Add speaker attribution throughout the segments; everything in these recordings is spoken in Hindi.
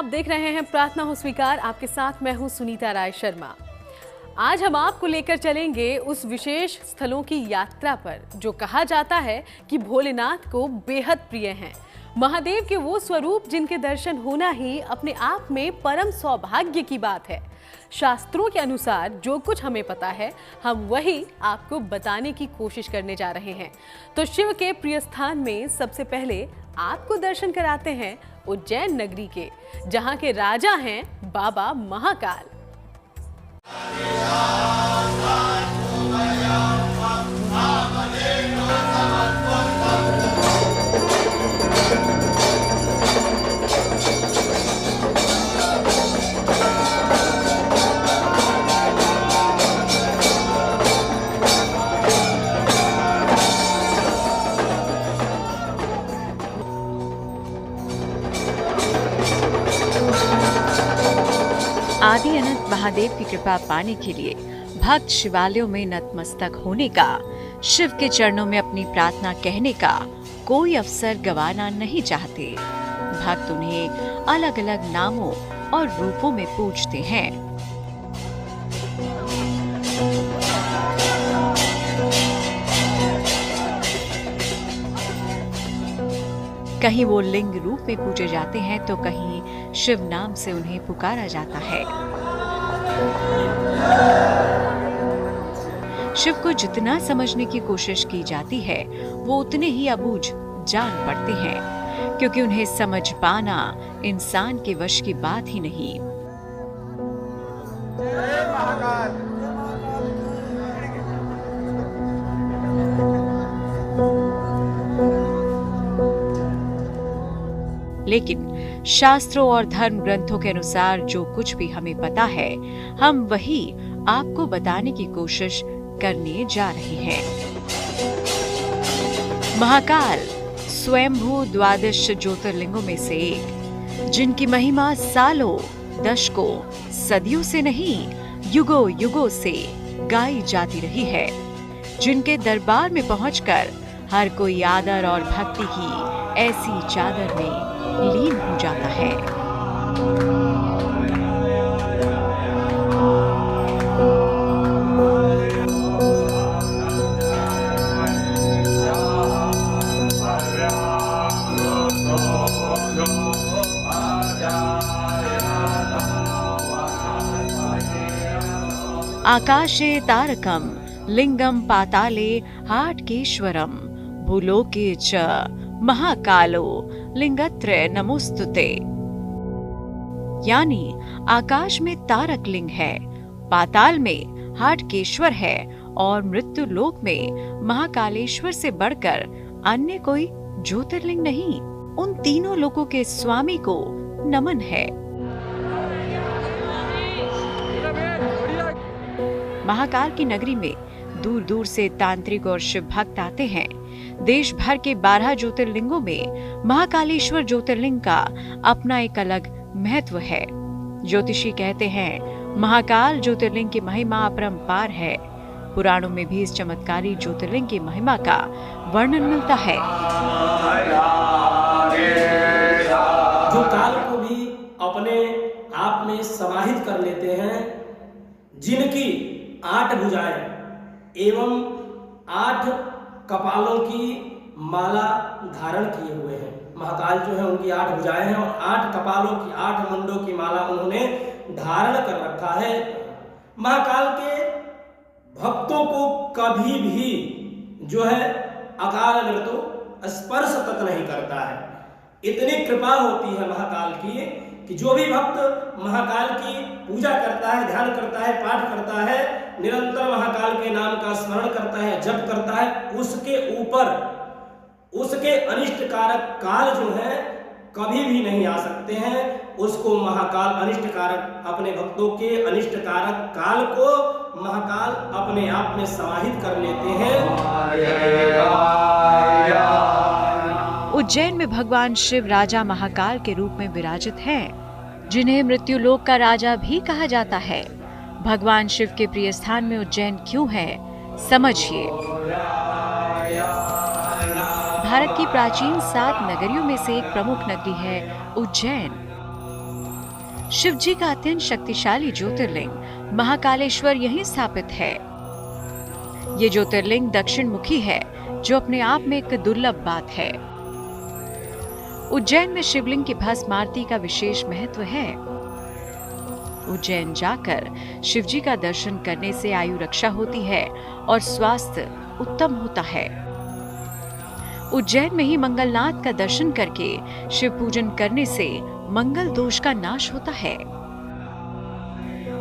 Speaker 1: आप देख रहे हैं प्रार्थना हो स्वीकार। आपके साथ मैं हूं सुनीता राय शर्मा। आज हम आपको लेकर चलेंगे उस विशेष स्थलों की यात्रा पर जो कहा जाता है कि भोलेनाथ को बेहद प्रिय हैं। महादेव के वो स्वरूप जिनके दर्शन होना ही अपने आप में परम सौभाग्य की बात है। शास्त्रों के अनुसार जो कुछ हमें पता है हम वही आपको बताने की कोशिश करने जा रहे हैं। तो शिव के प्रिय स्थान में सबसे पहले आपको दर्शन कराते हैं उज्जैन नगरी के, जहां के राजा हैं बाबा महाकाल।
Speaker 2: आदि अनंत महादेव की कृपा पाने के लिए भक्त शिवालयों में नतमस्तक होने का, शिव के चरणों में अपनी प्रार्थना कहने का कोई अवसर गंवाना नहीं चाहते। भक्त उन्हें अलग अलग नामों और रूपों में पूजते हैं। कहीं वो लिंग रूप में पूजे जाते हैं तो कहीं शिव नाम से उन्हें पुकारा जाता है। शिव को जितना समझने की कोशिश की जाती है वो उतने ही अबूझ जान पड़ते हैं, क्योंकि उन्हें समझ पाना इंसान के वश की बात ही नहीं। लेकिन शास्त्रों और धर्म ग्रंथों के अनुसार जो कुछ भी हमें पता है हम वही आपको बताने की कोशिश करने जा रहे हैं। महाकाल स्वयंभू द्वादश ज्योतिर्लिंगों में से एक, जिनकी महिमा सालों, दशकों, सदियों से नहीं युगों युगों से गाई जाती रही है, जिनके दरबार में पहुंचकर हर कोई आदर और भक्ति की ऐसी चादर में लीन हो जाता है। आकाशे तारकम लिंगम पाताले हाटकेश्वरम भूलोके च महाकालो लिंगत्र नमोस्तुते। यानी आकाश में तारक लिंग है, पाताल में हाटकेश्वर है और मृत्यु लोक में महाकालेश्वर से बढ़कर अन्य कोई ज्योतिर्लिंग नहीं। उन तीनों लोकों के स्वामी को नमन है। महाकाल की नगरी में दूर दूर से तांत्रिक और शिव भक्त आते हैं। देश भर के 12 ज्योतिर्लिंगों में महाकालेश्वर ज्योतिर्लिंग का अपना एक अलग महत्व है। ज्योतिषी कहते हैं महाकाल ज्योतिर्लिंग की महिमा अपरंपार है। पुराणों में भी इस चमत्कारी ज्योतिर्लिंग की महिमा का वर्णन मिलता है।
Speaker 3: जो काल को भी अपने आप में समाहित कर लेते हैं, जिनकी 8 भुजाएं एवं 8 कपालों की माला धारण किए हुए हैं। महाकाल जो है उनकी 8 भुजाएं हैं और 8 कपालों की 8 मुंडों की माला उन्होंने धारण कर रखा है। महाकाल के भक्तों को कभी भी जो है अकाल मृत्यु स्पर्श तक नहीं करता है। इतनी कृपा होती है महाकाल की कि जो भी भक्त महाकाल की पूजा करता है, ध्यान करता है, पाठ करता है, निरंतर महाकाल के नाम का स्मरण करता है, जप करता है, उसके ऊपर उसके अनिष्ट कारक काल जो है कभी भी नहीं आ सकते हैं। उसको महाकाल अनिष्ट कारक, अपने भक्तों के अनिष्ट कारक काल को महाकाल अपने आप में समाहित कर लेते हैं।
Speaker 2: उज्जैन में भगवान शिव राजा महाकाल के रूप में विराजित हैं, जिन्हें मृत्युलोक का राजा भी कहा जाता है। भगवान शिव के प्रिय स्थान में उज्जैन क्यों है, समझिए। भारत की प्राचीन 7 नगरियों में से एक प्रमुख नगरी है उज्जैन। शिव जी का अत्यंत शक्तिशाली ज्योतिर्लिंग महाकालेश्वर यहीं स्थापित है। ये ज्योतिर्लिंग दक्षिण मुखी है, जो अपने आप में एक दुर्लभ बात है। उज्जैन में शिवलिंग की भस्म आरती का विशेष महत्व है। उज्जैन जाकर शिव जी का दर्शन करने से आयु रक्षा होती है और स्वास्थ्य उत्तम होता है। उज्जैन में ही मंगलनाथ का दर्शन करके शिव पूजन करने से मंगल दोष का नाश होता है।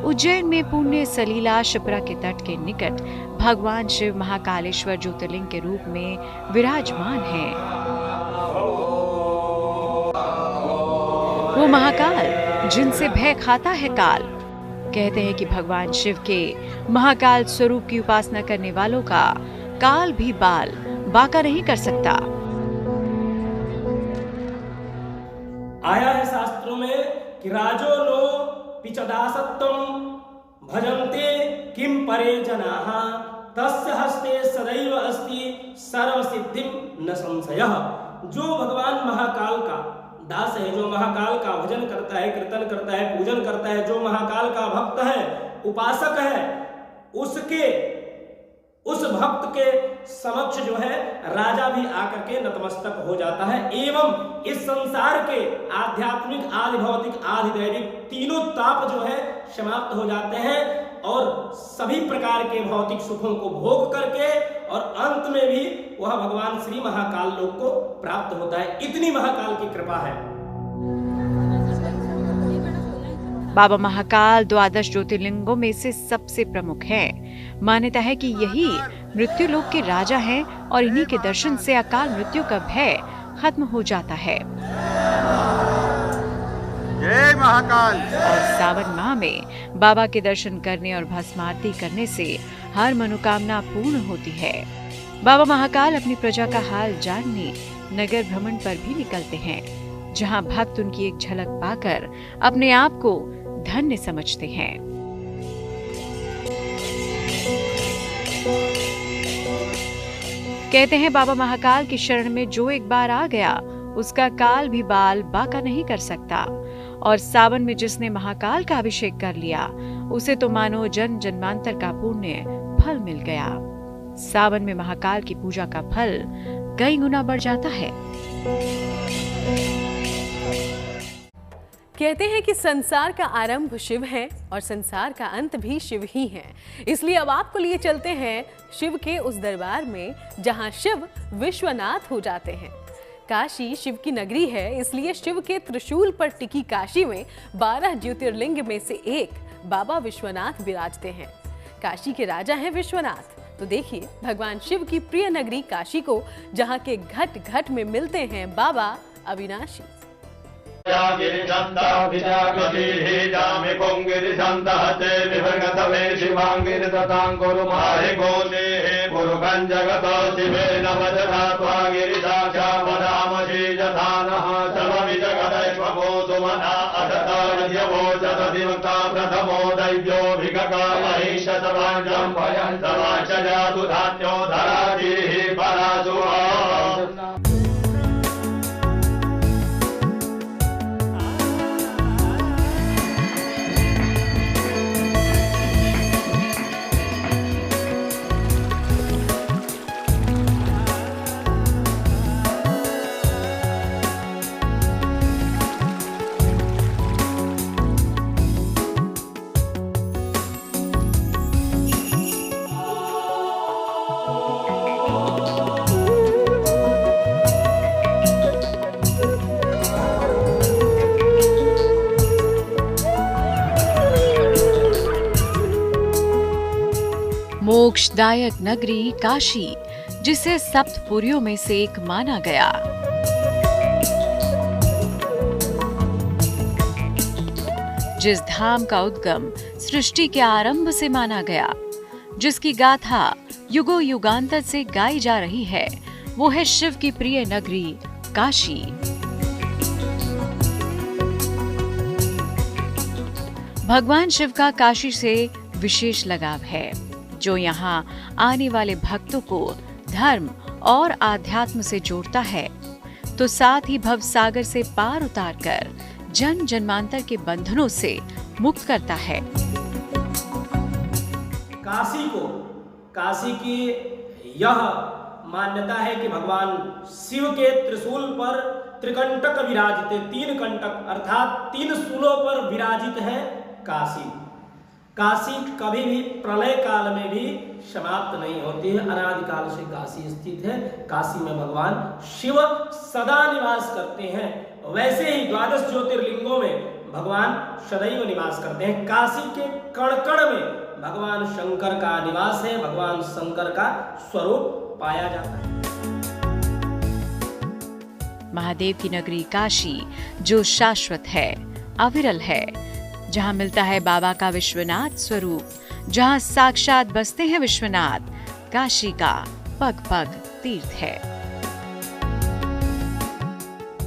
Speaker 2: उज्जैन में पुण्य सलीला शिप्रा के तट के निकट भगवान शिव महाकालेश्वर ज्योतिर्लिंग के रूप में विराजमान हैं। वो महाकाल जिनसे भय खाता है काल। कहते हैं कि भगवान शिव के महाकाल स्वरूप की उपासना करने वालों का काल भी बाल बांका नहीं कर सकता।
Speaker 3: आया है शास्त्रों में कि राजो नो पिचदासत्तम भजन्ते किम परे जनाः तस्य हस्ते सदैव अस्ति सर्व सिद्धिम न संशयः। जो भगवान महाकाल का दास है, जो महाकाल का भजन करता है, कीर्तन करता है, पूजन करता है, जो महाकाल का भक्त है, उपासक है, उस भक्त के समक्ष जो है राजा भी आकर के नतमस्तक हो जाता है। एवं इस संसार के आध्यात्मिक, आदि भौतिक, आदि दैविक तीनों ताप जो है समाप्त हो जाते हैं और सभी प्रकार के भौतिक सुखों को भोग करके और अंत में भी वह भगवान श्री महाकाल लोक को प्राप्त होता है। इतनी महाकाल की कृपा है।
Speaker 2: बाबा महाकाल द्वादश ज्योतिर्लिंगों में से सबसे प्रमुख है। मान्यता है कि यही मृत्यु लोक के राजा हैं और इन्हीं के दर्शन से अकाल मृत्यु का भय खत्म हो जाता है।
Speaker 4: जय महाकाल।
Speaker 2: और सावन माह में बाबा के दर्शन करने और भस्म आरती करने से हर मनोकामना पूर्ण होती है। बाबा महाकाल अपनी प्रजा का हाल जानने नगर भ्रमण पर भी निकलते हैं, जहां भक्त उनकी एक झलक पाकर अपने आप को धन्य समझते हैं। कहते हैं बाबा महाकाल की शरण में जो एक बार आ गया उसका काल भी बाल बांका नहीं कर सकता। और सावन में जिसने महाकाल का अभिषेक कर लिया उसे तो मानो जन्म जन्मांतर का पुण्य फल मिल गया। सावन में महाकाल की पूजा का फल कई गुना बढ़ जाता है।
Speaker 1: कहते हैं कि संसार का आरंभ शिव है और संसार का अंत भी शिव ही है। इसलिए अब आपको लिए चलते हैं शिव के उस दरबार में जहां शिव विश्वनाथ हो जाते हैं। काशी शिव की नगरी है, इसलिए शिव के त्रिशूल पर टिकी काशी में 12 ज्योतिर्लिंग में से एक बाबा विश्वनाथ विराजते हैं। काशी के राजा हैं विश्वनाथ। तो देखिए भगवान शिव की प्रिय नगरी काशी को, जहां के घट घट में मिलते हैं बाबा अविनाशी।
Speaker 2: मोक्षदायक नगरी काशी, जिसे सप्तपुरियों में से एक माना गया। जिस धाम का उद्गम सृष्टि के आरंभ से माना गया, जिसकी गाथा युगों युगांतर से गाई जा रही है, वो है शिव की प्रिय नगरी काशी। भगवान शिव का काशी से विशेष लगाव है, जो यहाँ आने वाले भक्तों को धर्म और आध्यात्म से जोड़ता है, तो साथ ही भव सागर से पार उतारकर जन जन्मांतर के बंधनों से मुक्त करता है।
Speaker 3: काशी की यह मान्यता है कि भगवान शिव के त्रिशूल पर त्रिकंटक विराजित, 3 कंटक अर्थात 3 शूलों पर विराजित है काशी। काशी कभी भी प्रलय काल में भी समाप्त नहीं होती है, अनादिकाल से काशी स्थित है। काशी में भगवान शिव सदा निवास करते हैं। वैसे ही 12 ज्योतिर्लिंगों में भगवान सदैव निवास करते हैं। काशी के कण कण में भगवान शंकर का निवास है, भगवान शंकर का स्वरूप पाया जाता है।
Speaker 2: महादेव की नगरी काशी जो शाश्वत है, अविरल है, जहाँ मिलता है बाबा का विश्वनाथ स्वरूप, जहाँ साक्षात बसते हैं विश्वनाथ, काशी का पग पग तीर्थ है।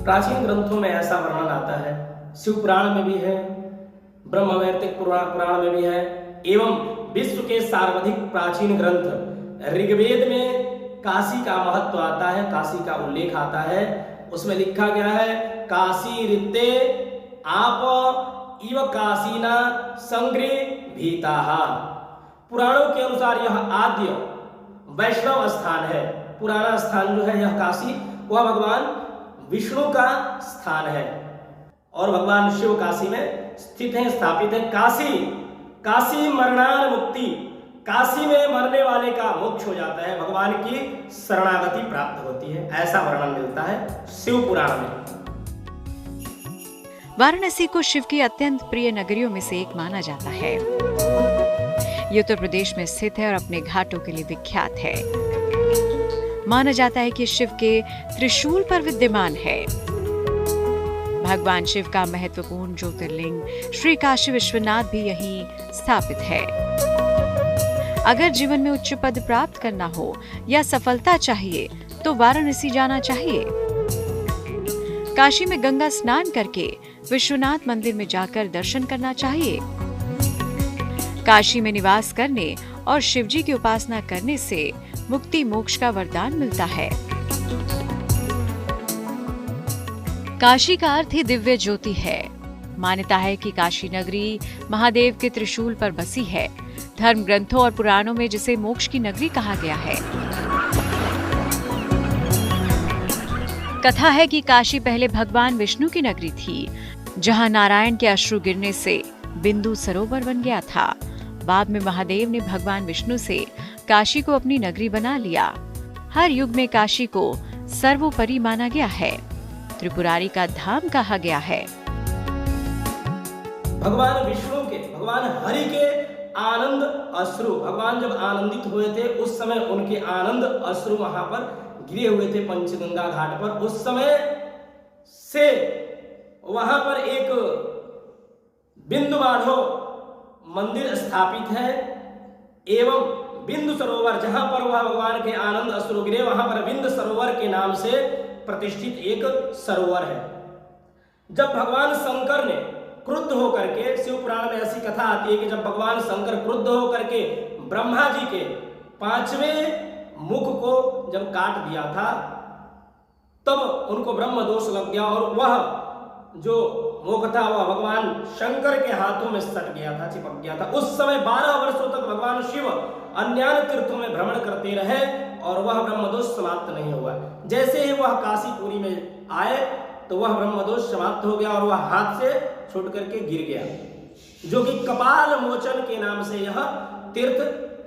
Speaker 3: प्राचीन ग्रंथों में ऐसा वर्णन आता है, शिव पुराण में भी है, ब्रह्मवैवर्तिक पुराण में भी है, एवं विश्व के सर्वाधिक प्राचीन ग्रंथ ऋग्वेद में काशी का महत्व आता है, काशी का उल्लेख आता है। उसमें लिखा गया है, काशी रिते आप इव काशीना संगृहीताः। पुराणों के अनुसार यह आद्य वैष्णव स्थान है। पुराना स्थान जो है यह काशी, वह भगवान विष्णु का स्थान है और भगवान शिव काशी में स्थित है, स्थापित है। काशी मरणान मुक्ति, काशी में मरने वाले का मोक्ष हो जाता है, भगवान की शरणागति प्राप्त होती है, ऐसा वर्णन मिलता है शिव पुराण में।
Speaker 2: वाराणसी को शिव की अत्यंत प्रिय नगरियों में से एक माना जाता है। ये उत्तर प्रदेश में स्थित है और अपने घाटों के लिए विख्यात है। माना जाता है कि शिव के त्रिशूल पर विद्यमान है। भगवान शिव का महत्वपूर्ण ज्योतिर्लिंग श्री काशी विश्वनाथ भी यहीं स्थापित है। अगर जीवन में उच्च पद प्राप्त करना हो या सफलता चाहिए तो वाराणसी जाना चाहिए। काशी में गंगा स्नान करके विश्वनाथ मंदिर में जाकर दर्शन करना चाहिए। काशी में निवास करने और शिवजी की उपासना करने से मुक्ति मोक्ष का वरदान मिलता है। काशी का अर्थ ही दिव्य ज्योति है। मान्यता है कि काशी नगरी महादेव के त्रिशूल पर बसी है। धर्म ग्रंथों और पुराणों में जिसे मोक्ष की नगरी कहा गया है। कथा है कि काशी पहले भगवान विष्णु की नगरी थी, जहां नारायण के अश्रु गिरने से बिंदु सरोवर बन गया था। बाद में महादेव ने भगवान विष्णु से काशी को अपनी नगरी बना लिया। हर युग में काशी को सर्वोपरि माना गया है, त्रिपुरारी का धाम कहा गया है।
Speaker 3: भगवान विष्णु के, भगवान हरि के आनंद अश्रु, भगवान जब आनंदित हुए थे उस समय उनके आनंद अश्रु वहां पर गिरे हुए थे पंचगंगा घाट पर। उस समय से वहां पर एक बिंदु बाढ़ो मंदिर स्थापित है एवं बिंदु सरोवर, जहां पर वह भगवान के आनंद अश्रु गिरे, वहां पर बिंदु सरोवर के नाम से प्रतिष्ठित एक सरोवर है। जब भगवान शंकर ने क्रुद्ध होकर के, शिव पुराण में ऐसी कथा आती है कि जब भगवान शंकर क्रुद्ध होकर के ब्रह्मा जी के 5वें मुख को जब काट दिया था, तब उनको ब्रह्म दोष लग गया और वह जो मुख था वह भगवान शंकर के हाथों में सट गया था, चिपक गया था। उस समय 12 वर्षों तक भगवान शिव अन्य तीर्थों में भ्रमण करते रहे और वह ब्रह्मदोष समाप्त नहीं हुआ। जैसे ही वह काशीपुरी में आए तो वह ब्रह्मदोष समाप्त हो गया और वह हाथ से छूट करके गिर गया, जो कि कपाल मोचन के नाम से यह तीर्थ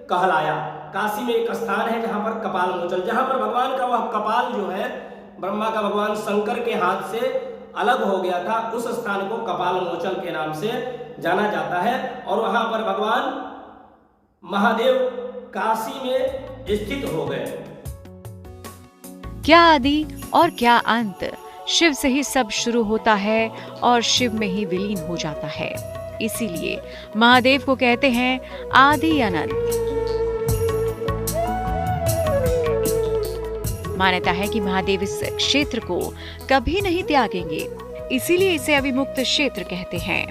Speaker 3: कहलाया। काशी में एक स्थान है जहां पर कपाल मोचन, जहां पर भगवान का वह कपाल जो है ब्रह्मा का भगवान शंकर के हाथ से अलग हो गया था, उस स्थान को कपाल मोचन के नाम से जाना जाता है। और वहां पर भगवान महादेव काशी में स्थित हो गए।
Speaker 2: क्या आदि और क्या अंत, शिव से ही सब शुरू होता है और शिव में ही विलीन हो जाता है। इसीलिए महादेव को कहते हैं आदि अनंत। मान्यता है कि महादेव इस क्षेत्र को कभी नहीं त्यागेंगे, इसीलिए इसे अविमुक्त क्षेत्र कहते हैं।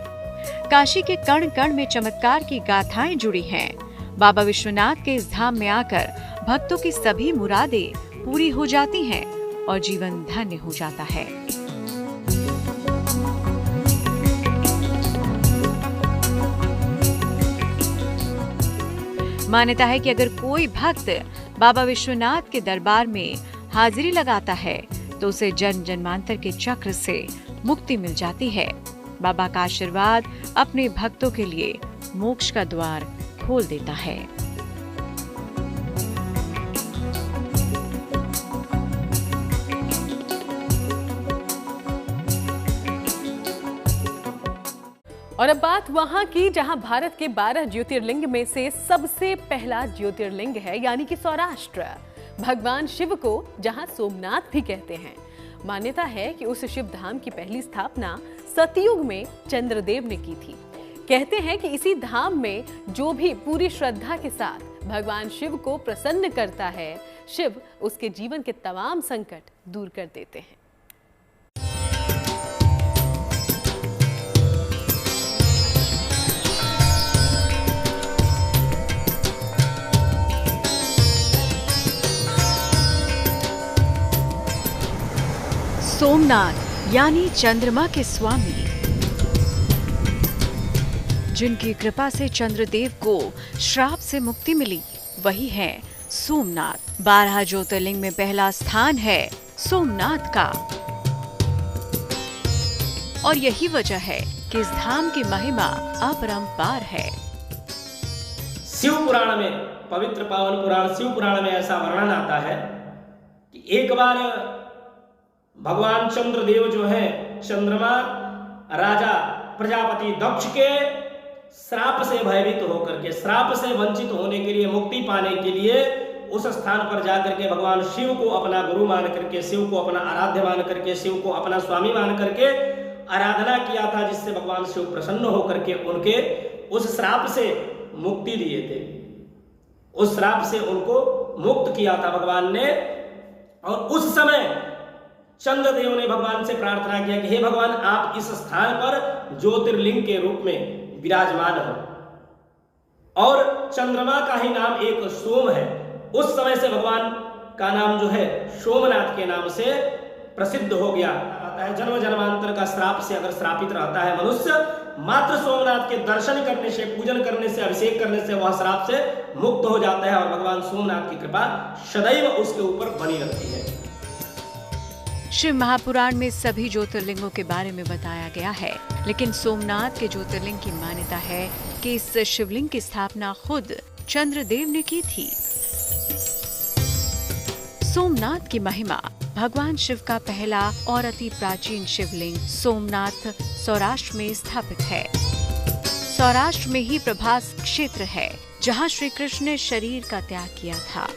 Speaker 2: काशी के कण कण में चमत्कार की गाथाएं जुड़ी हैं। बाबा विश्वनाथ के इस धाम में आकर भक्तों की सभी मुरादें पूरी हो जाती हैं और जीवन धन्य हो जाता है। मान्यता है कि अगर कोई भक्त बाबा विश्वनाथ के दरबार में हाजिरी लगाता है तो उसे जन्म जन्मांतर के चक्र से मुक्ति मिल जाती है। बाबा का आशीर्वाद अपने भक्तों के लिए मोक्ष का द्वार खोल देता है।
Speaker 1: और अब बात वहां की जहां भारत के 12 ज्योतिर्लिंग में से सबसे पहला ज्योतिर्लिंग है, यानी कि सौराष्ट्र। भगवान शिव को जहां सोमनाथ भी कहते हैं। मान्यता है कि उस शिव धाम की पहली स्थापना सतयुग में चंद्रदेव ने की थी। कहते हैं कि इसी धाम में जो भी पूरी श्रद्धा के साथ भगवान शिव को प्रसन्न करता है, शिव उसके जीवन के तमाम संकट दूर कर देते हैं।
Speaker 2: सोमनाथ यानी चंद्रमा के स्वामी, जिनकी कृपा से चंद्रदेव को श्राप से मुक्ति मिली, वही है सोमनाथ। 12 ज्योतिर्लिंग में पहला स्थान है सोमनाथ का और यही वजह है कि इस धाम की महिमा अपरंपार है।
Speaker 3: शिव पुराण में, पवित्र पावन पुराण शिव पुराण में ऐसा वर्णन आता है कि एक बार भगवान चंद्रदेव जो है, चंद्रमा राजा प्रजापति दक्ष के श्राप से भयभीत होकर के, श्राप से वंचित होने के लिए, मुक्ति पाने के लिए उस स्थान पर जाकर के भगवान शिव को अपना गुरु मान करके, शिव को अपना आराध्य मान करके, शिव को अपना स्वामी मान करके आराधना किया था, जिससे भगवान शिव प्रसन्न होकर के उनके उस श्राप से मुक्ति दिए थे। उस श्राप से उनको मुक्त किया था भगवान ने। और उस समय चंद्रदेव ने भगवान से प्रार्थना किया कि हे भगवान, आप इस स्थान पर ज्योतिर्लिंग के रूप में विराजमान हो। और चंद्रमा का ही नाम एक सोम है। उस समय से भगवान का नाम जो है सोमनाथ के नाम से प्रसिद्ध हो गया। आता है जन्म जन्मांतर का श्राप से अगर श्रापित रहता है मनुष्य, मात्र सोमनाथ के दर्शन करने से, पूजन करने से, अभिषेक करने से वह श्राप से मुक्त हो जाता है और भगवान सोमनाथ की कृपा सदैव उसके ऊपर बनी रहती है।
Speaker 2: शिव महापुराण में सभी ज्योतिर्लिंगों के बारे में बताया गया है, लेकिन सोमनाथ के ज्योतिर्लिंग की मान्यता है कि इस शिवलिंग की स्थापना खुद चंद्रदेव ने की थी। सोमनाथ की महिमा। भगवान शिव का पहला और अति प्राचीन शिवलिंग सोमनाथ सौराष्ट्र में स्थापित है। सौराष्ट्र में ही प्रभास क्षेत्र है, जहाँ श्री कृष्ण ने शरीर का त्याग किया था।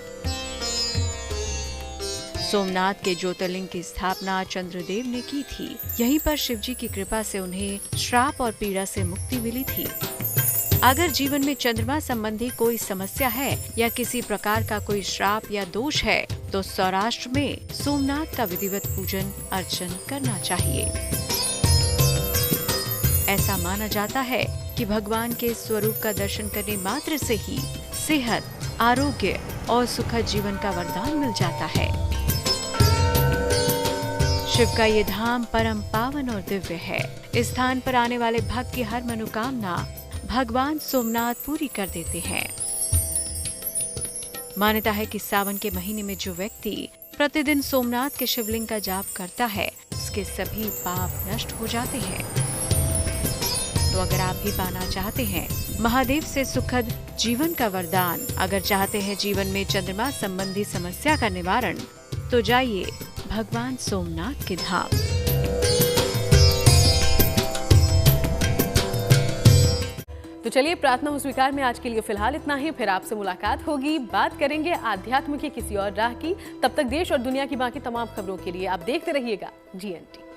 Speaker 2: सोमनाथ के ज्योतिर्लिंग की स्थापना चंद्रदेव ने की थी। यहीं पर शिवजी की कृपा से उन्हें श्राप और पीड़ा से मुक्ति मिली थी। अगर जीवन में चंद्रमा संबंधी कोई समस्या है या किसी प्रकार का कोई श्राप या दोष है, तो सौराष्ट्र में सोमनाथ का विधिवत पूजन अर्चन करना चाहिए। ऐसा माना जाता है कि भगवान के स्वरूप का दर्शन करने मात्र से ही सेहत, आरोग्य और सुखद जीवन का वरदान मिल जाता है। शिव का ये धाम परम पावन और दिव्य है। इस स्थान पर आने वाले भक्त की हर मनोकामना भगवान सोमनाथ पूरी कर देते हैं। मान्यता है कि सावन के महीने में जो व्यक्ति प्रतिदिन सोमनाथ के शिवलिंग का जाप करता है, उसके सभी पाप नष्ट हो जाते हैं। तो अगर आप भी पाना चाहते हैं महादेव से सुखद जीवन का वरदान, अगर चाहते हैं जीवन में चंद्रमा संबंधी समस्या का निवारण, तो जाइए भगवान सोमनाथ के धाम।
Speaker 1: तो चलिए, प्रार्थना हो स्वीकार में आज के लिए फिलहाल इतना ही। फिर आपसे मुलाकात होगी, बात करेंगे आध्यात्म की किसी और राह की। तब तक देश और दुनिया की बाकी तमाम खबरों के लिए आप देखते रहिएगा GNT।